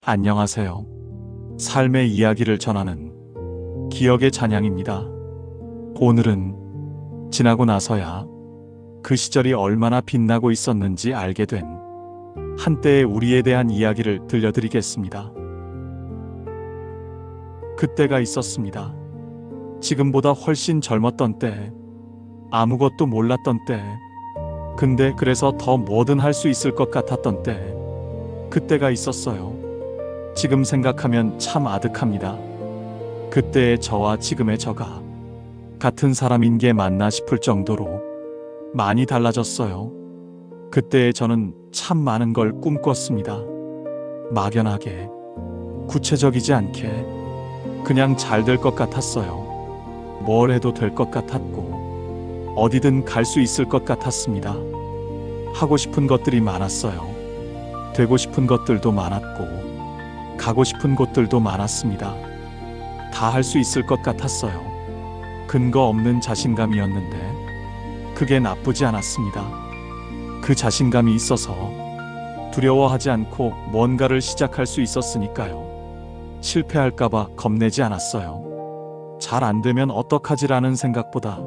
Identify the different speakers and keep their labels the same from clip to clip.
Speaker 1: 안녕하세요. 삶의 이야기를 전하는 기억의 찬양입니다. 오늘은 지나고 나서야 그 시절이 얼마나 빛나고 있었는지 알게 된 한때의 우리에 대한 이야기를 들려드리겠습니다. 그때가 있었습니다. 지금보다 훨씬 젊었던 때, 아무것도 몰랐던 때, 근데 그래서 더 뭐든 할 수 있을 것 같았던 때, 그때가 있었어요. 지금 생각하면 참 아득합니다. 그때의 저와 지금의 저가 같은 사람인 게 맞나 싶을 정도로 많이 달라졌어요. 그때의 저는 참 많은 걸 꿈꿨습니다. 막연하게, 구체적이지 않게 그냥 잘 될 것 같았어요. 뭘 해도 될 것 같았고 어디든 갈 수 있을 것 같았습니다. 하고 싶은 것들이 많았어요. 되고 싶은 것들도 많았고 가고 싶은 곳들도 많았습니다. 다 할 수 있을 것 같았어요. 근거 없는 자신감이었는데 그게 나쁘지 않았습니다. 그 자신감이 있어서 두려워하지 않고 뭔가를 시작할 수 있었으니까요. 실패할까봐 겁내지 않았어요. 잘 안 되면 어떡하지라는 생각보다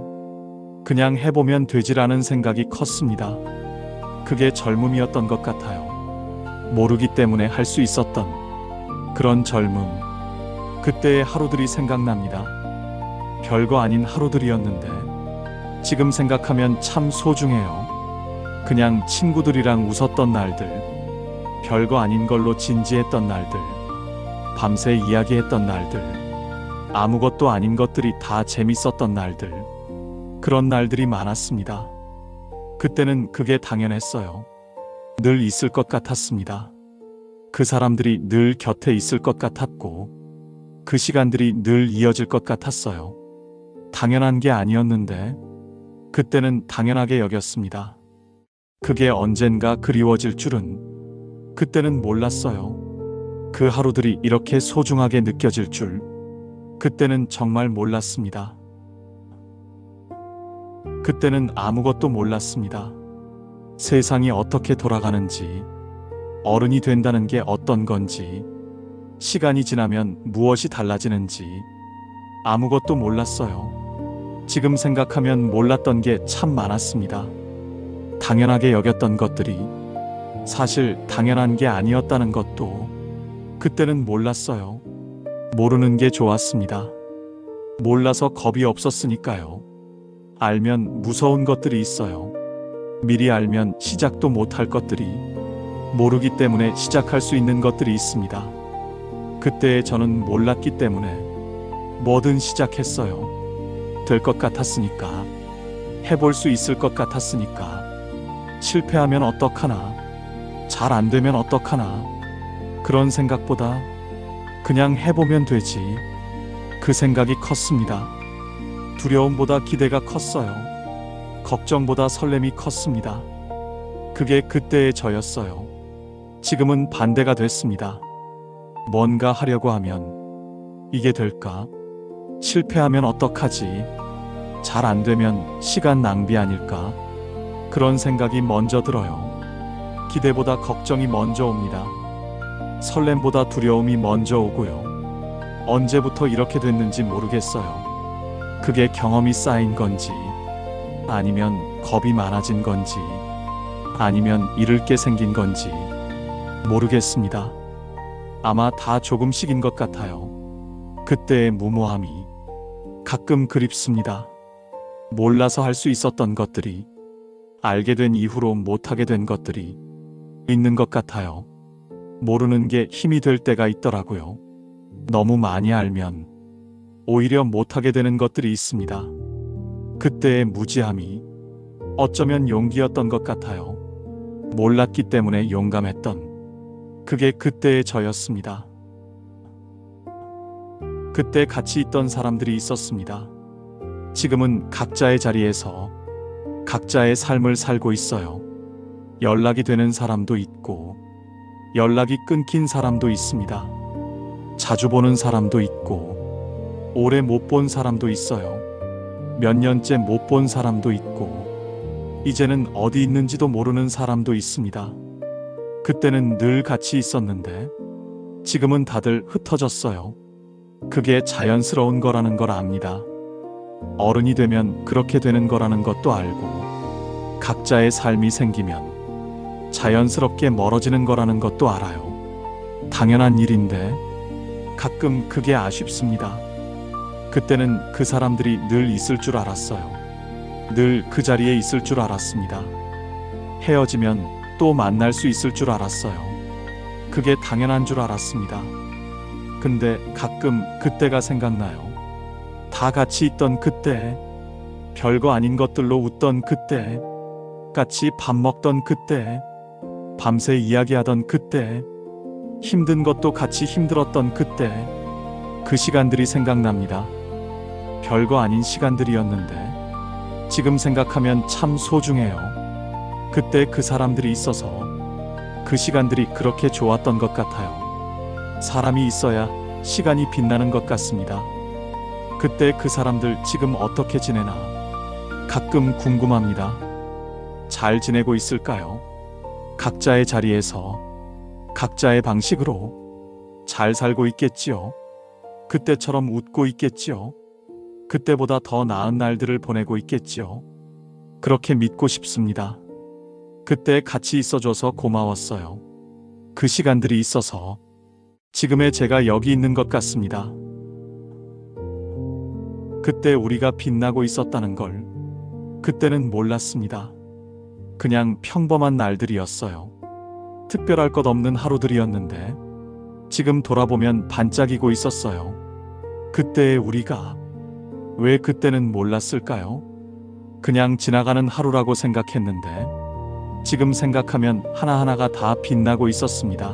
Speaker 1: 그냥 해보면 되지라는 생각이 컸습니다. 그게 젊음이었던 것 같아요. 모르기 때문에 할 수 있었던 그런 젊음. 그때의 하루들이 생각납니다. 별거 아닌 하루들이었는데 지금 생각하면 참 소중해요. 그냥 친구들이랑 웃었던 날들, 별거 아닌 걸로 진지했던 날들, 밤새 이야기했던 날들, 아무것도 아닌 것들이 다 재밌었던 날들, 그런 날들이 많았습니다. 그때는 그게 당연했어요. 늘 있을 것 같았습니다. 그 사람들이 늘 곁에 있을 것 같았고 그 시간들이 늘 이어질 것 같았어요. 당연한 게 아니었는데 그때는 당연하게 여겼습니다. 그게 언젠가 그리워질 줄은 그때는 몰랐어요. 그 하루들이 이렇게 소중하게 느껴질 줄 그때는 정말 몰랐습니다. 그때는 아무것도 몰랐습니다. 세상이 어떻게 돌아가는지, 어른이 된다는 게 어떤 건지, 시간이 지나면 무엇이 달라지는지 아무것도 몰랐어요. 지금 생각하면 몰랐던 게 참 많았습니다. 당연하게 여겼던 것들이 사실 당연한 게 아니었다는 것도 그때는 몰랐어요. 모르는 게 좋았습니다. 몰라서 겁이 없었으니까요. 알면 무서운 것들이 있어요. 미리 알면 시작도 못할 것들이, 모르기 때문에 시작할 수 있는 것들이 있습니다. 그때 저는 몰랐기 때문에 뭐든 시작했어요. 될 것 같았으니까, 해볼 수 있을 것 같았으니까. 실패하면 어떡하나, 잘 안 되면 어떡하나, 그런 생각보다 그냥 해보면 되지, 그 생각이 컸습니다. 두려움보다 기대가 컸어요. 걱정보다 설렘이 컸습니다. 그게 그때의 저였어요. 지금은 반대가 됐습니다. 뭔가 하려고 하면 이게 될까? 실패하면 어떡하지? 잘 안 되면 시간 낭비 아닐까? 그런 생각이 먼저 들어요. 기대보다 걱정이 먼저 옵니다. 설렘보다 두려움이 먼저 오고요. 언제부터 이렇게 됐는지 모르겠어요. 그게 경험이 쌓인 건지, 아니면 겁이 많아진 건지, 아니면 잃을 게 생긴 건지 모르겠습니다. 아마 다 조금씩인 것 같아요. 그때의 무모함이 가끔 그립습니다. 몰라서 할 수 있었던 것들이 알게 된 이후로 못하게 된 것들이 있는 것 같아요. 모르는 게 힘이 될 때가 있더라고요. 너무 많이 알면 오히려 못하게 되는 것들이 있습니다. 그때의 무지함이 어쩌면 용기였던 것 같아요. 몰랐기 때문에 용감했던 그게 그때의 저였습니다. 그때 같이 있던 사람들이 있었습니다. 지금은 각자의 자리에서 각자의 삶을 살고 있어요. 연락이 되는 사람도 있고 연락이 끊긴 사람도 있습니다. 자주 보는 사람도 있고 오래 못 본 사람도 있어요. 몇 년째 못 본 사람도 있고 이제는 어디 있는지도 모르는 사람도 있습니다. 그때는 늘 같이 있었는데 지금은 다들 흩어졌어요. 그게 자연스러운 거라는 걸 압니다. 어른이 되면 그렇게 되는 거라는 것도 알고, 각자의 삶이 생기면 자연스럽게 멀어지는 거라는 것도 알아요. 당연한 일인데 가끔 그게 아쉽습니다. 그때는 그 사람들이 늘 있을 줄 알았어요. 늘 그 자리에 있을 줄 알았습니다. 헤어지면 또 만날 수 있을 줄 알았어요. 그게 당연한 줄 알았습니다. 근데 가끔 그때가 생각나요. 다 같이 있던 그때, 별거 아닌 것들로 웃던 그때, 같이 밥 먹던 그때, 밤새 이야기하던 그때, 힘든 것도 같이 힘들었던 그때, 그 시간들이 생각납니다. 별거 아닌 시간들이었는데 지금 생각하면 참 소중해요. 그때 그 사람들이 있어서 그 시간들이 그렇게 좋았던 것 같아요. 사람이 있어야 시간이 빛나는 것 같습니다. 그때 그 사람들 지금 어떻게 지내나 가끔 궁금합니다. 잘 지내고 있을까요? 각자의 자리에서 각자의 방식으로 잘 살고 있겠지요. 그때처럼 웃고 있겠지요. 그때보다 더 나은 날들을 보내고 있겠지요. 그렇게 믿고 싶습니다. 그때 같이 있어줘서 고마웠어요. 그 시간들이 있어서 지금의 제가 여기 있는 것 같습니다. 그때 우리가 빛나고 있었다는 걸 그때는 몰랐습니다. 그냥 평범한 날들이었어요. 특별할 것 없는 하루들이었는데 지금 돌아보면 반짝이고 있었어요. 그때의 우리가 왜 그때는 몰랐을까요? 그냥 지나가는 하루라고 생각했는데 지금 생각하면 하나하나가 다 빛나고 있었습니다.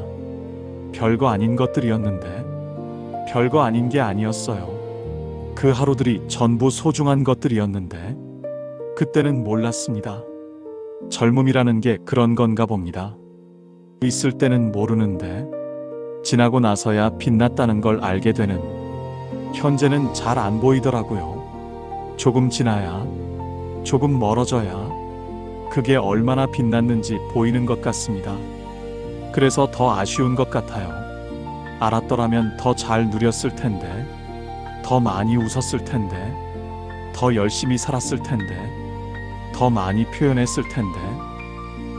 Speaker 1: 별거 아닌 것들이었는데 별거 아닌 게 아니었어요. 그 하루들이 전부 소중한 것들이었는데 그때는 몰랐습니다. 젊음이라는 게 그런 건가 봅니다. 있을 때는 모르는데 지나고 나서야 빛났다는 걸 알게 되는, 현재는 잘 안 보이더라고요. 조금 지나야, 조금 멀어져야 그게 얼마나 빛났는지 보이는 것 같습니다. 그래서 더 아쉬운 것 같아요. 알았더라면 더 잘 누렸을 텐데, 더 많이 웃었을 텐데, 더 열심히 살았을 텐데, 더 많이 표현했을 텐데,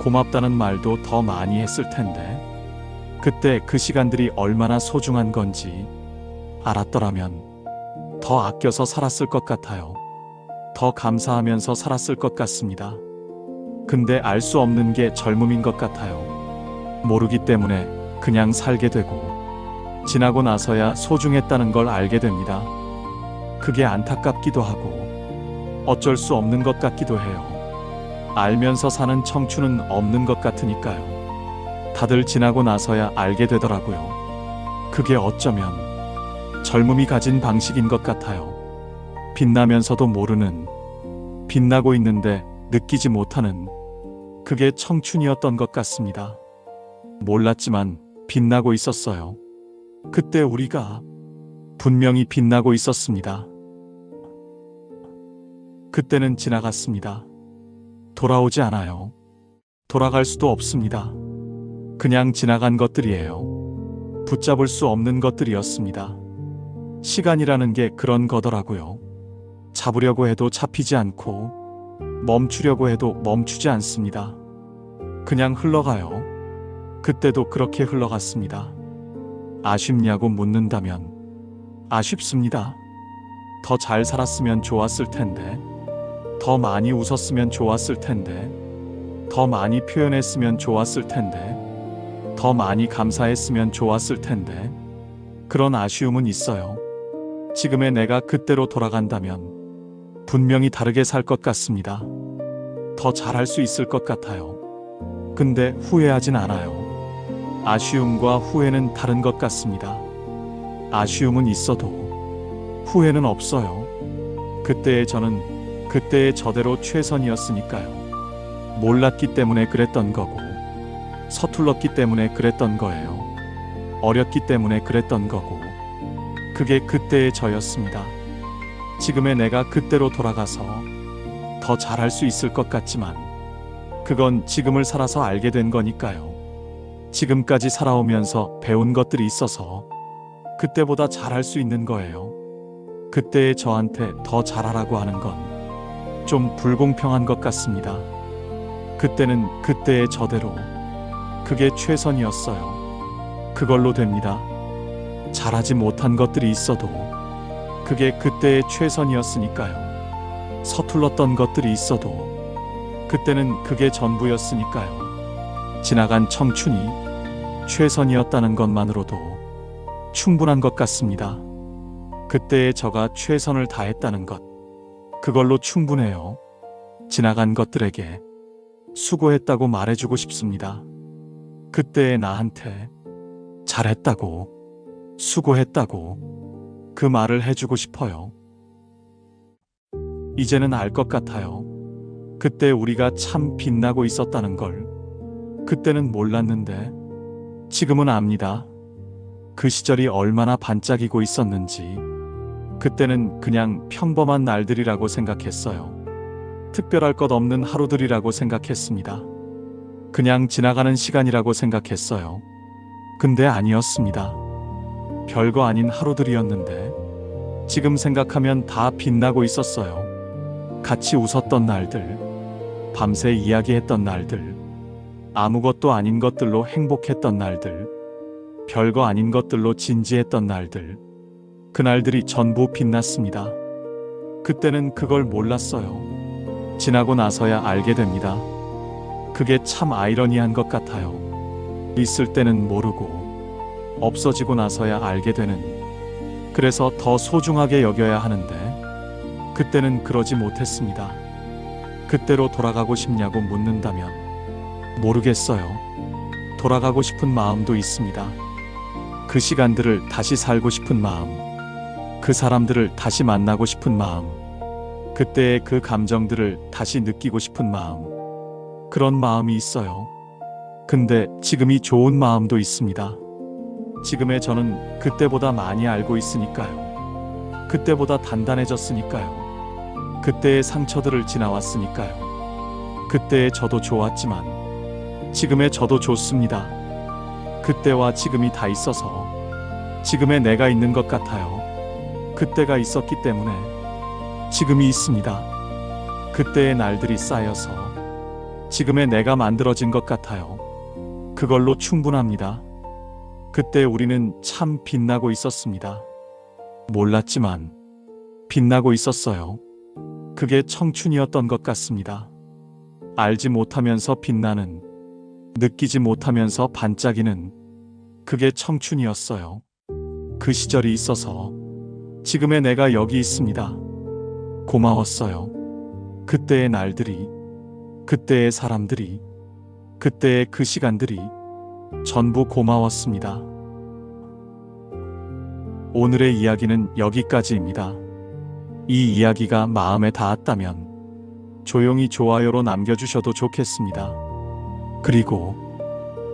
Speaker 1: 고맙다는 말도 더 많이 했을 텐데, 그때 그 시간들이 얼마나 소중한 건지 알았더라면 더 아껴서 살았을 것 같아요. 더 감사하면서 살았을 것 같습니다. 근데 알 수 없는 게 젊음인 것 같아요. 모르기 때문에 그냥 살게 되고 지나고 나서야 소중했다는 걸 알게 됩니다. 그게 안타깝기도 하고 어쩔 수 없는 것 같기도 해요. 알면서 사는 청춘은 없는 것 같으니까요. 다들 지나고 나서야 알게 되더라고요. 그게 어쩌면 젊음이 가진 방식인 것 같아요. 빛나면서도 모르는, 빛나고 있는데 느끼지 못하는, 그게 청춘이었던 것 같습니다. 몰랐지만 빛나고 있었어요. 그때 우리가 분명히 빛나고 있었습니다. 그때는 지나갔습니다. 돌아오지 않아요. 돌아갈 수도 없습니다. 그냥 지나간 것들이에요. 붙잡을 수 없는 것들이었습니다. 시간이라는 게 그런 거더라고요. 잡으려고 해도 잡히지 않고 멈추려고 해도 멈추지 않습니다. 그냥 흘러가요. 그때도 그렇게 흘러갔습니다. 아쉽냐고 묻는다면 아쉽습니다. 더 잘 살았으면 좋았을 텐데, 더 많이 웃었으면 좋았을 텐데, 더 많이 표현했으면 좋았을 텐데, 더 많이 감사했으면 좋았을 텐데, 그런 아쉬움은 있어요. 지금의 내가 그때로 돌아간다면 분명히 다르게 살 것 같습니다. 더 잘할 수 있을 것 같아요. 근데 후회하진 않아요. 아쉬움과 후회는 다른 것 같습니다. 아쉬움은 있어도 후회는 없어요. 그때의 저는 그때의 저대로 최선이었으니까요. 몰랐기 때문에 그랬던 거고, 서툴렀기 때문에 그랬던 거예요. 어렸기 때문에 그랬던 거고, 그게 그때의 저였습니다. 지금의 내가 그때로 돌아가서 더 잘할 수 있을 것 같지만 그건 지금을 살아서 알게 된 거니까요. 지금까지 살아오면서 배운 것들이 있어서 그때보다 잘할 수 있는 거예요. 그때의 저한테 더 잘하라고 하는 건 좀 불공평한 것 같습니다. 그때는 그때의 저대로 그게 최선이었어요. 그걸로 됩니다. 잘하지 못한 것들이 있어도 그게 그때의 최선이었으니까요. 서툴렀던 것들이 있어도 그때는 그게 전부였으니까요. 지나간 청춘이 최선이었다는 것만으로도 충분한 것 같습니다. 그때의 저가 최선을 다했다는 것, 그걸로 충분해요. 지나간 것들에게 수고했다고 말해주고 싶습니다. 그때의 나한테 잘했다고, 수고했다고 그 말을 해주고 싶어요. 이제는 알 것 같아요. 그때 우리가 참 빛나고 있었다는 걸. 그때는 몰랐는데 지금은 압니다. 그 시절이 얼마나 반짝이고 있었는지. 그때는 그냥 평범한 날들이라고 생각했어요. 특별할 것 없는 하루들이라고 생각했습니다. 그냥 지나가는 시간이라고 생각했어요. 근데 아니었습니다. 별거 아닌 하루들이었는데 지금 생각하면 다 빛나고 있었어요. 같이 웃었던 날들, 밤새 이야기했던 날들, 아무것도 아닌 것들로 행복했던 날들, 별거 아닌 것들로 진지했던 날들, 그날들이 전부 빛났습니다. 그때는 그걸 몰랐어요. 지나고 나서야 알게 됩니다. 그게 참 아이러니한 것 같아요. 있을 때는 모르고 없어지고 나서야 알게 되는, 그래서 더 소중하게 여겨야 하는데 그때는 그러지 못했습니다. 그때로 돌아가고 싶냐고 묻는다면 모르겠어요. 돌아가고 싶은 마음도 있습니다. 그 시간들을 다시 살고 싶은 마음, 그 사람들을 다시 만나고 싶은 마음, 그때의 그 감정들을 다시 느끼고 싶은 마음, 그런 마음이 있어요. 근데 지금이 좋은 마음도 있습니다. 지금의 저는 그때보다 많이 알고 있으니까요. 그때보다 단단해졌으니까요. 그때의 상처들을 지나왔으니까요. 그때의 저도 좋았지만 지금의 저도 좋습니다. 그때와 지금이 다 있어서 지금의 내가 있는 것 같아요. 그때가 있었기 때문에 지금이 있습니다. 그때의 날들이 쌓여서 지금의 내가 만들어진 것 같아요. 그걸로 충분합니다. 그때 우리는 참 빛나고 있었습니다. 몰랐지만 빛나고 있었어요. 그게 청춘이었던 것 같습니다. 알지 못하면서 빛나는, 느끼지 못하면서 반짝이는, 그게 청춘이었어요. 그 시절이 있어서 지금의 내가 여기 있습니다. 고마웠어요. 그때의 날들이, 그때의 사람들이, 그때의 그 시간들이 전부 고마웠습니다. 오늘의 이야기는 여기까지입니다. 이 이야기가 마음에 닿았다면 조용히 좋아요로 남겨주셔도 좋겠습니다. 그리고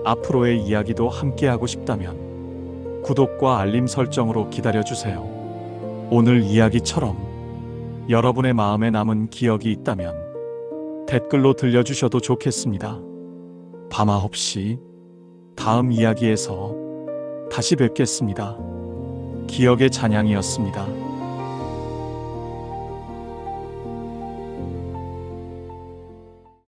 Speaker 1: 앞으로의 이야기도 함께하고 싶다면 구독과 알림 설정으로 기다려주세요. 오늘 이야기처럼 여러분의 마음에 남은 기억이 있다면 댓글로 들려주셔도 좋겠습니다. 밤9시 다음 이야기에서 다시 뵙겠습니다. 기억의 찬양이었습니다.